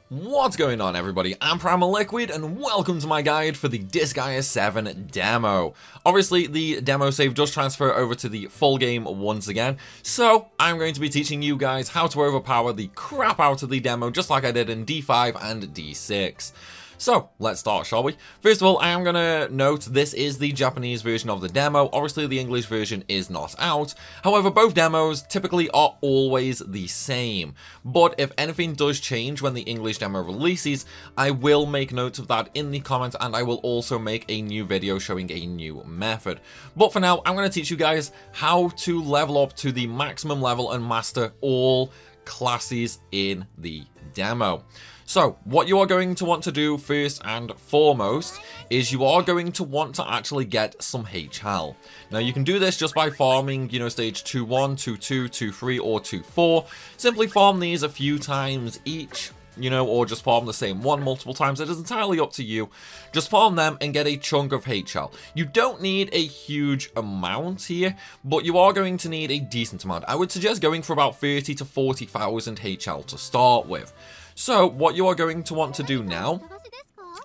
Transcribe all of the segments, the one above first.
What's going on, everybody? I'm Primalliquid and welcome to my guide for the Disgaea 7 demo. Obviously the demo save does transfer over to the full game once again, so I'm going to be teaching you guys how to overpower the crap out of the demo just like I did in D5 and D6. So, let's start, shall we? First of all, I am going to note this is the Japanese version of the demo. Obviously, the English version is not out. However, both demos typically are always the same. But if anything does change when the English demo releases, I will make notes of that in the comments, and I will also make a new video showing a new method. But for now, I'm going to teach you guys how to level up to the maximum level and master all classes in the demo. So, what you are going to want to do first and foremost is you are going to want to actually get some HL. Now, you can do this just by farming, stage 2-1, 2-2, 2-3, or 2-4. Simply farm these a few times each, or just farm the same one multiple times. It is entirely up to you. Just farm them and get a chunk of HL. You don't need a huge amount here, but you are going to need a decent amount. I would suggest going for about 30 to 40,000 HL to start with. So, what you are going to want to do now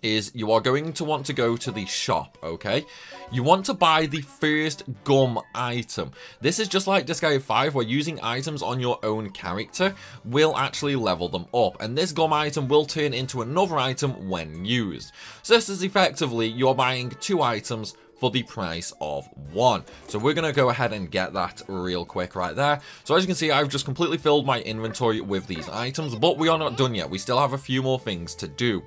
is you are going to want to go to the shop, okay? You want to buy the first gum item. This is just like Disgaea 5, where using items on your own character will actually level them up. And this gum item will turn into another item when used. So this is effectively, you're buying 2 items for the price of 1. So we're going to go ahead and get that real quick right there. So as you can see, I've just completely filled my inventory with these items, but we are not done yet. We still have a few more things to do.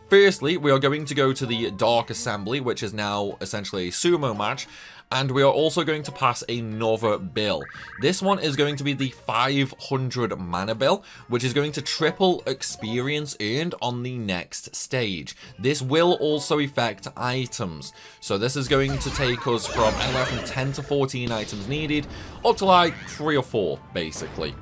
Firstly, we are going to go to the Dark Assembly, which is now essentially a sumo match, and we are also going to pass another bill. This one is going to be the 500 mana bill, which is going to triple experience earned on the next stage. This will also affect items. So this is going to take us from anywhere from 10 to 14 items needed, up to like 3 or 4, basically.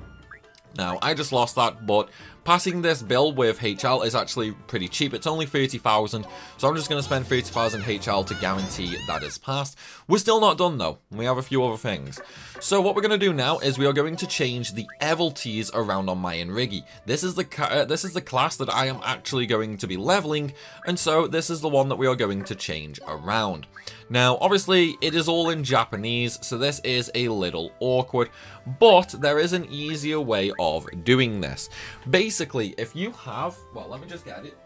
Now, I just lost that, but passing this bill with HL is actually pretty cheap. It's only 30,000, so I'm just going to spend 30,000 HL to guarantee that is passed. We're still not done, though. We have a few other things. So what we're going to do now is we are going to change the abilities around on my Enrigi. This is the class that I am actually going to be leveling, and so this is the one that we are going to change around. Now, obviously, it is all in Japanese, so this is a little awkward, but there is an easier way of doing this. Basically, if you have, well, let me just get it.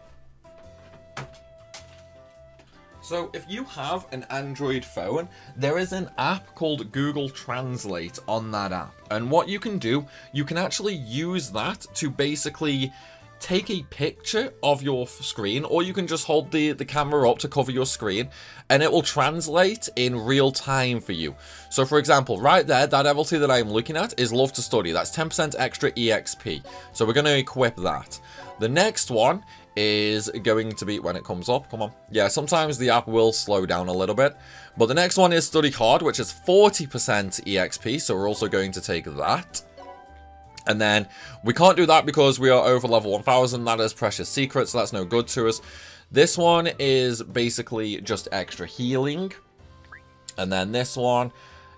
So, if you have an Android phone, there is an app called Google Translate on that app. And what you can do, you can actually use that to basically take a picture of your screen, or you can just hold the camera up to cover your screen, and it will translate in real time for you. So for example, right there, that ability that I'm looking at is Love to Study. That's 10% extra EXP. So we're going to equip that. The next one is going to be, when it comes up, come on. Yeah, sometimes the app will slow down a little bit. But the next one is Study Hard, which is 40% EXP. So we're also going to take that. And then we can't do that because we are over level 1000. That is Precious Secret, so that's no good to us. This one is basically just extra healing. And then this one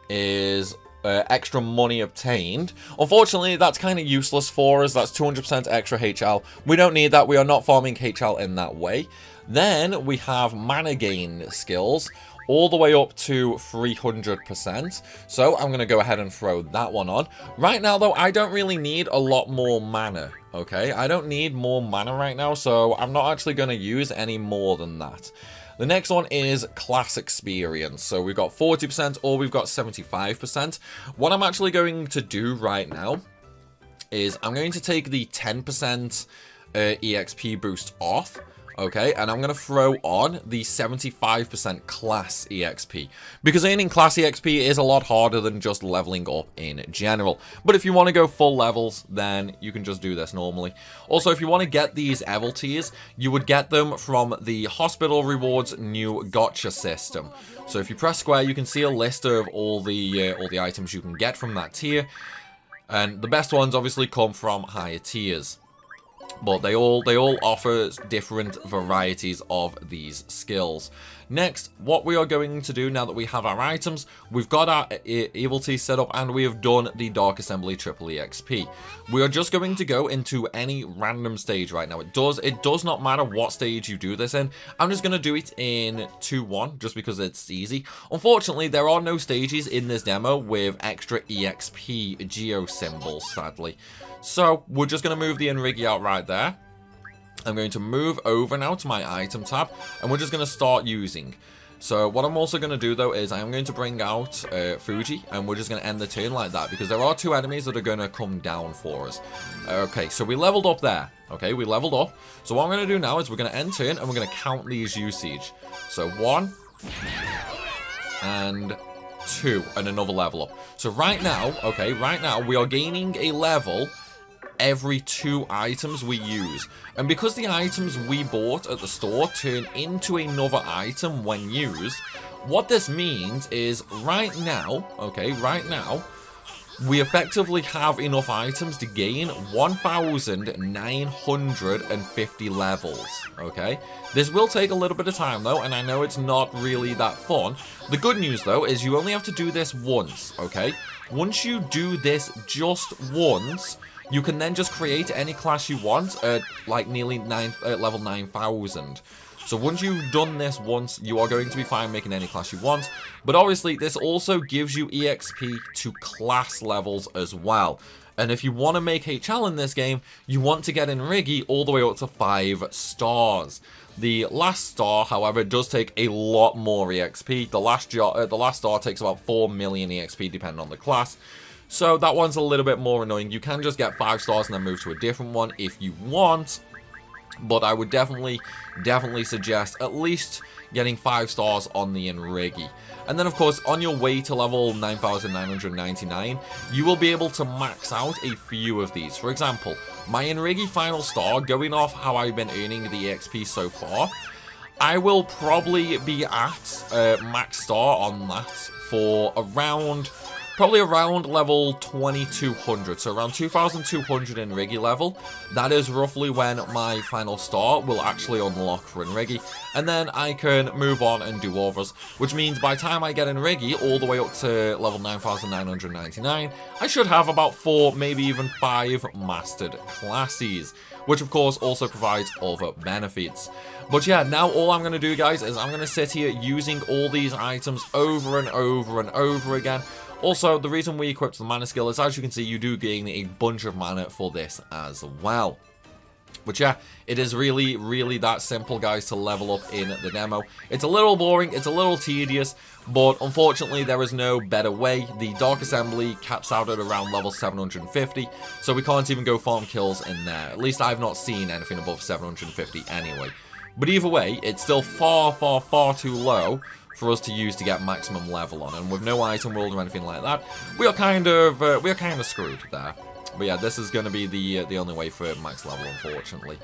is extra money obtained. Unfortunately, that's kind of useless for us. That's 200% extra HL. We don't need that. We are not farming HL in that way. Then we have mana gain skills, all the way up to 300%. So I'm going to go ahead and throw that one on. Right now, though, I don't really need a lot more mana, okay? I don't need more mana right now, so I'm not actually going to use any more than that. The next one is class experience. So we've got 40% or we've got 75%. What I'm actually going to do right now is I'm going to take the 10% EXP boost off. Okay, and I'm going to throw on the 75% class EXP, because earning class EXP is a lot harder than just leveling up in general. But if you want to go full levels, then you can just do this normally. Also, if you want to get these abilities, you would get them from the Hospital Rewards new gotcha system. So if you press square, you can see a list of all the items you can get from that tier, and the best ones obviously come from higher tiers. But they all offer different varieties of these skills. Next, what we are going to do now that we have our items, we've got our Evil Tea set up, and we have done the Dark Assembly Triple EXP. We are just going to go into any random stage right now. It does not matter what stage you do this in. I'm just going to do it in 2-1 just because it's easy. Unfortunately, there are no stages in this demo with extra EXP geo symbols, sadly. So we're just going to move the Enrigi out right there. I'm going to move over now to my item tab, and we're just going to start using. So what I'm also going to do, though, is I'm going to bring out Fuji, and we're just going to end the turn like that, because there are 2 enemies that are going to come down for us. Okay, so we leveled up there. Okay, we leveled up. So what I'm going to do now is we're going to end turn, and we're going to count these usage. So 1 and 2, and another level up. So right now, okay, right now, we are gaining a level every 2 items we use, and because the items we bought at the store turn into another item when used, what this means is right now, okay, right now, we effectively have enough items to gain 1,950 levels, okay? This will take a little bit of time, though, and I know it's not really that fun. The good news, though, is you only have to do this once, okay? Once you do this just once, you can then just create any class you want at like nearly level 9,000. So once you've done this once, you are going to be fine making any class you want. But obviously, this also gives you EXP to class levels as well. And if you want to make HL in this game, you want to get Enrigi all the way up to 5 stars. The last star, however, does take a lot more EXP. The last star takes about 4 million EXP depending on the class. So that one's a little bit more annoying. You can just get 5 stars and then move to a different one if you want. But I would definitely suggest at least getting 5 stars on the Enrigi. And then, of course, on your way to level 9,999, you will be able to max out a few of these. For example, my Enrigi final star, going off how I've been earning the EXP so far, I will probably be at max star on that for probably around level 2200, so around 2200 Enrigi level. That is roughly when my final star will actually unlock for Enrigi, and then I can move on and do others, which means by the time I get Enrigi all the way up to level 9,999, I should have about 4, maybe even 5 mastered classes, which of course also provides other benefits. But yeah, now all I'm going to do, guys, is I'm going to sit here using all these items over and over and over again. Also, the reason we equipped the mana skill is, as you can see, you do gain a bunch of mana for this as well. But yeah, it is really, really that simple, guys, to level up in the demo. It's a little boring, it's a little tedious, but unfortunately there is no better way. The Dark Assembly caps out at around level 750, so we can't even go farm kills in there. At least I've not seen anything above 750 anyway. But either way, it's still far, far, far too low for us to use to get maximum level on, and with no item world or anything like that, we are kind of screwed there. But yeah, this is going to be the only way for max level, unfortunately.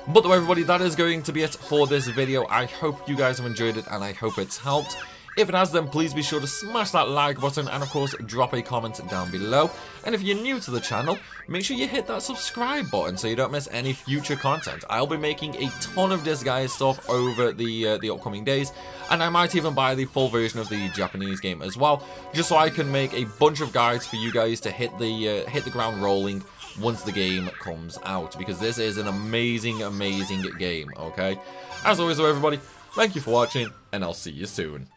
But though, everybody, that is going to be it for this video. I hope you guys have enjoyed it, and I hope it's helped. If it has, then please be sure to smash that like button, and of course drop a comment down below. And if you're new to the channel, make sure you hit that subscribe button so you don't miss any future content. I'll be making a ton of Disgaea stuff over the upcoming days, and I might even buy the full version of the Japanese game as well, just so I can make a bunch of guides for you guys to hit the ground rolling once the game comes out, because this is an amazing, amazing game. Okay, as always, though, everybody, thank you for watching, and I'll see you soon.